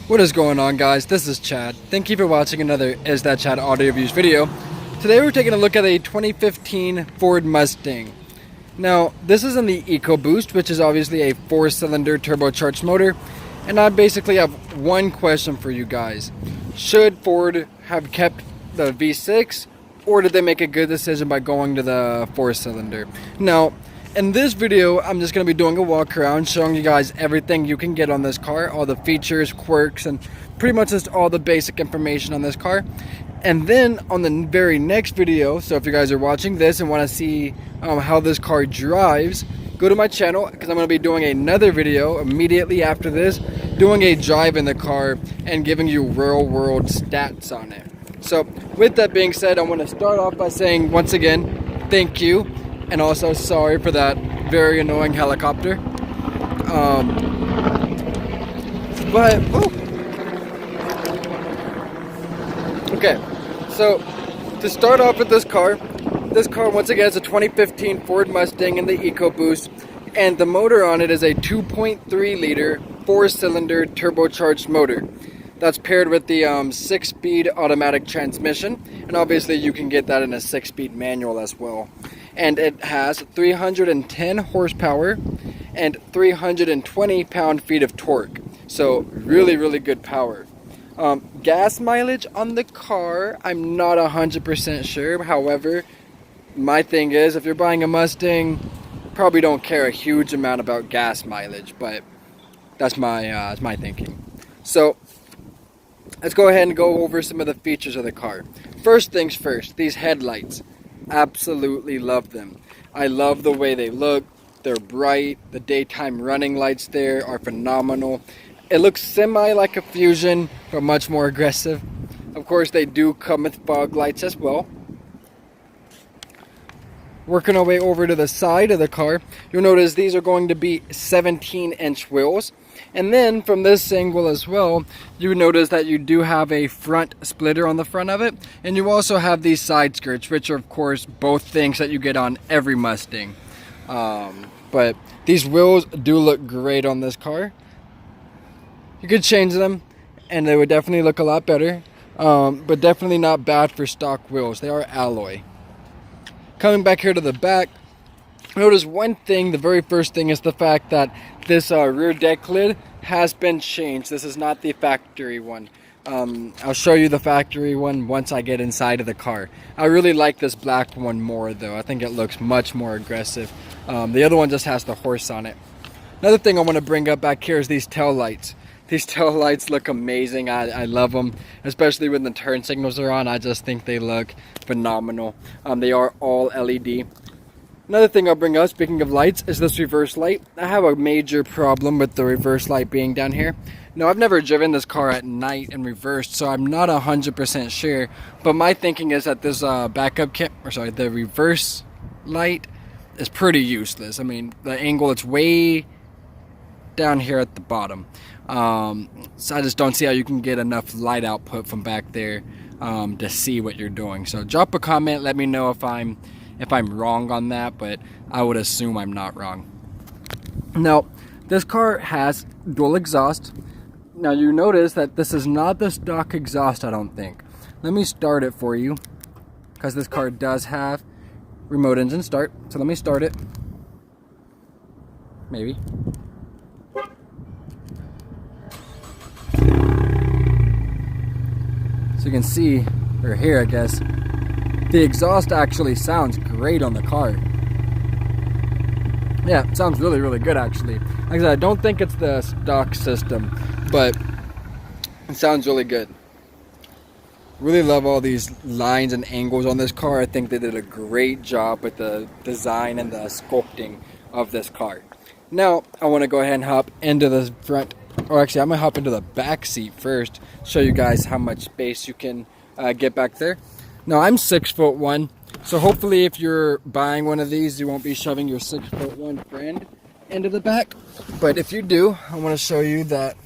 What is going on, guys? This is Chad. Thank you for watching another Is That Chad audio reviews video. Today we're taking a look at a 2015 Ford Mustang. Now, this is in the EcoBoost, which is obviously a 4-cylinder turbocharged motor. And I basically have one question for you guys. Should Ford have kept the V6, or did they make a good decision by going to the 4-cylinder? Now, in this video, I'm just going to be doing a walk around, showing you guys everything you can get on this car, all the features, quirks, and pretty much just all the basic information on this car. And then on the very next video, so if you guys are watching this and want to see how this car drives, go to my channel, because I'm going to be doing another video immediately after this, doing a drive in the car and giving you real world stats on it. So with that being said, I want to start off by saying once again, thank you. And also sorry for that very annoying helicopter. Okay, so to start off with this car once again is a 2015 Ford Mustang in the EcoBoost, and the motor on it is a 2.3 liter 4-cylinder turbocharged motor. That's paired with the 6-speed automatic transmission, and obviously you can get that in a 6-speed manual as well. And it has 310 horsepower and 320 pound-feet of torque. So really good power. Gas mileage on the car, I'm not 100% sure. However, my thing is, if you're buying a Mustang, probably don't care a huge amount about gas mileage, but that's my thinking. So let's go ahead and go over some of the features of the car. First things first, these headlights. Absolutely love them. I love the way they look. They're bright. The daytime running lights there are phenomenal. It looks semi like a Fusion, but much more aggressive. Of course, they do come with fog lights as well. Working our way over to the side of the car, you'll notice these are going to be 17-inch wheels. And then from this angle as well, you notice that you do have a front splitter on the front of it. And you also have these side skirts, which are of course both things that you get on every Mustang. But these wheels do look great on this car. You could change them and they would definitely look a lot better. But definitely not bad for stock wheels. They are alloy. Coming back here to the back, notice one thing, the very first thing is the fact that this rear deck lid has been changed. This is not the factory one. I'll show you the factory one once I get inside of the car. I really like this black one more though. I think it looks much more aggressive. The other one just has the horse on it. Another thing I want to bring up back here is these tail lights. These tail lights look amazing. I love them, especially when the turn signals are on. I just think they look phenomenal. They are all LED. Another thing I'll bring up, speaking of lights, is this reverse light. I have a major problem with the reverse light being down here. Now, I've never driven this car at night and reversed, so I'm not 100% sure. But my thinking is that this the reverse light is pretty useless. I mean, the angle, it's way down here at the bottom. So I just don't see how you can get enough light output from back there to see what you're doing. So drop a comment, let me know if I'm wrong on that, but I would assume I'm not wrong. Now, this car has dual exhaust. Now you notice that this is not the stock exhaust, I don't think. Let me start it for you, because this car does have remote engine start. So let me start it. Maybe. So you can see, or hear I guess, the exhaust actually sounds great on the car. Yeah, it sounds really good actually. Like I said, I don't think it's the stock system, but it sounds really good. Really love all these lines and angles on this car. I think they did a great job with the design and the sculpting of this car. Now, I want to go ahead and hop into the front, or actually I'm going to hop into the back seat first, show you guys how much space you can get back there. Now, I'm 6'1", so hopefully if you're buying one of these, you won't be shoving your 6'1" friend into the back. But if you do, I want to show you that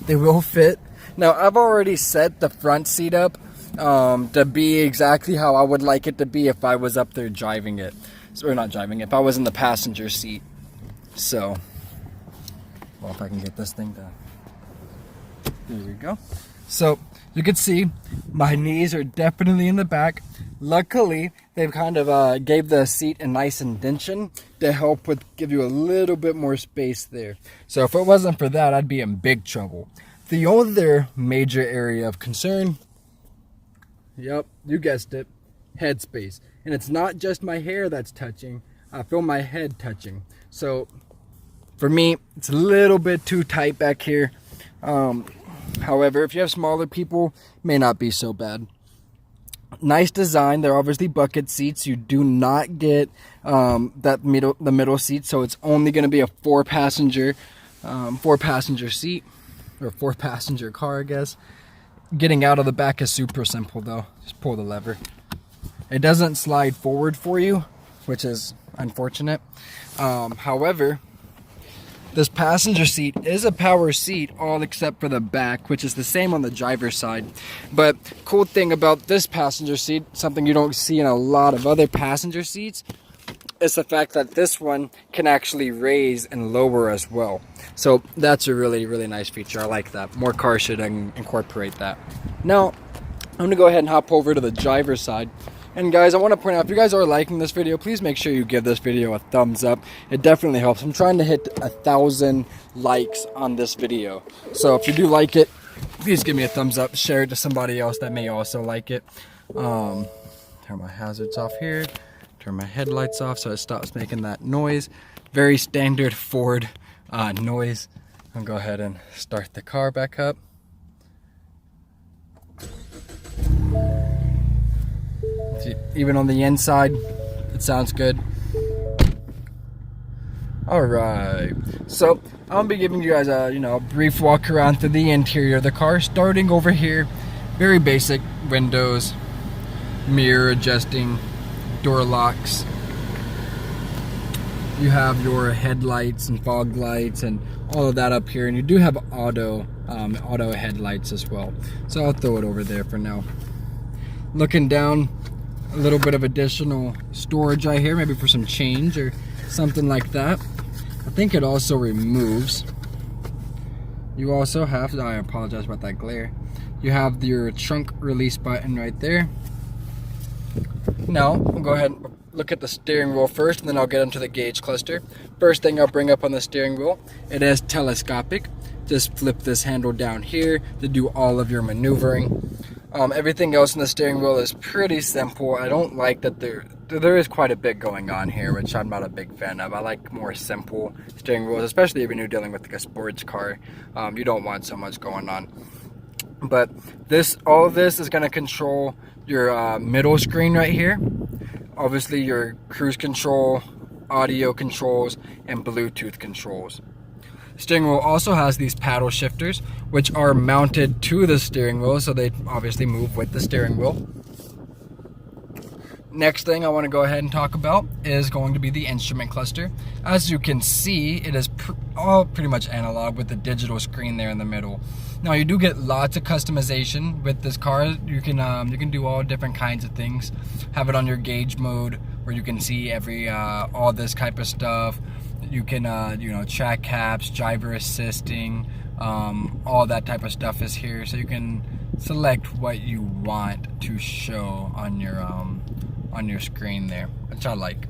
they will fit. Now, I've already set the front seat up to be exactly how I would like it to be if I was up there driving it. Or not driving it, if I was in the passenger seat. So, well, if I can get this thing to There we go. So you can see my knees are definitely in the back. Luckily, they've kind of gave the seat a nice indentation to help with give you a little bit more space there. So if it wasn't for that, I'd be in big trouble. The other major area of concern, yep, you guessed it, headspace. And it's not just my hair that's touching, I feel my head touching. So for me, it's a little bit too tight back here. However, if you have smaller people, it may not be so bad. Nice design. They're obviously bucket seats. You do not get the middle seat, so it's only going to be a four passenger seat, or 4-passenger car, I guess. Getting out of the back is super simple though. Just pull the lever. It doesn't slide forward for you, which is unfortunate. However, this passenger seat is a power seat, all except for the back, which is the same on the driver's side. But cool thing about this passenger seat, something you don't see in a lot of other passenger seats, is the fact that this one can actually raise and lower as well. So that's a really, really nice feature. I like that. More cars should incorporate that. Now, I'm gonna go ahead and hop over to the driver's side. And guys, I want to point out, if you guys are liking this video, please make sure you give this video a thumbs up. It definitely helps. I'm trying to hit 1,000 likes on this video. So if you do like it, please give me a thumbs up. Share it to somebody else that may also like it. Turn my hazards off here. Turn my headlights off so it stops making that noise. Very standard Ford noise. I'll go ahead and start the car back up. Even on the inside, it sounds good. Alright, so I'll be giving you guys a brief walk around through the interior of the car. Starting over here, very basic windows, mirror adjusting, door locks. You have your headlights and fog lights and all of that up here, and you do have auto headlights as well. So I'll throw it over there for now. Looking down, a little bit of additional storage right here, maybe for some change or something like that. I think it also removes. You also have, I apologize about that glare. You have your trunk release button right there. Now, we'll go ahead and look at the steering wheel first, and then I'll get into the gauge cluster. First thing I'll bring up on the steering wheel, it is telescopic. Just flip this handle down here to do all of your maneuvering. Everything else in the steering wheel is pretty simple. I don't like that there is quite a bit going on here, which I'm not a big fan of. I like more simple steering wheels, especially when you're dealing with like a sports car. You don't want so much going on. But all of this is going to control your middle screen right here. Obviously your cruise control, audio controls, and Bluetooth controls. Steering wheel also has these paddle shifters, which are mounted to the steering wheel, so they obviously move with the steering wheel. Next thing I want to go ahead and talk about is going to be the instrument cluster. As you can see, it is all pretty much analog with the digital screen there in the middle. Now you do get lots of customization with this car. You can do all different kinds of things. Have it on your gauge mode, where you can see all this type of stuff. You can track caps, driver assisting, all that type of stuff is here, so you can select what you want to show on your screen there, which I like.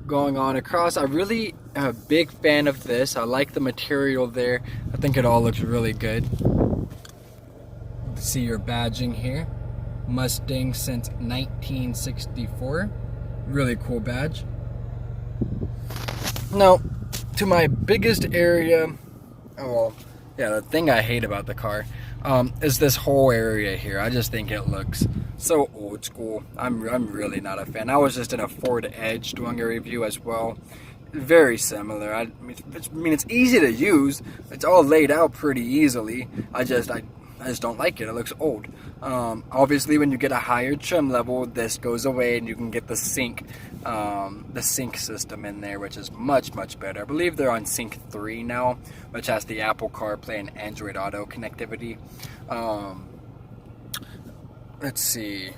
Going on across, I really am a big fan of this. I like the material there. I think it all looks really good. See your badging here, Mustang since 1964. Really cool badge. Now, to my biggest area, the thing I hate about the car is this whole area here. I just think it looks so old school. I'm really not a fan. I was just in a Ford Edge doing a review as well. Very similar. I mean, it's easy to use. It's all laid out pretty easily. I just don't like it. It looks old. Obviously, when you get a higher trim level, this goes away, and you can get the sync system in there, which is much better. I believe they're on Sync 3 now, which has the Apple CarPlay and Android Auto connectivity. Let's see.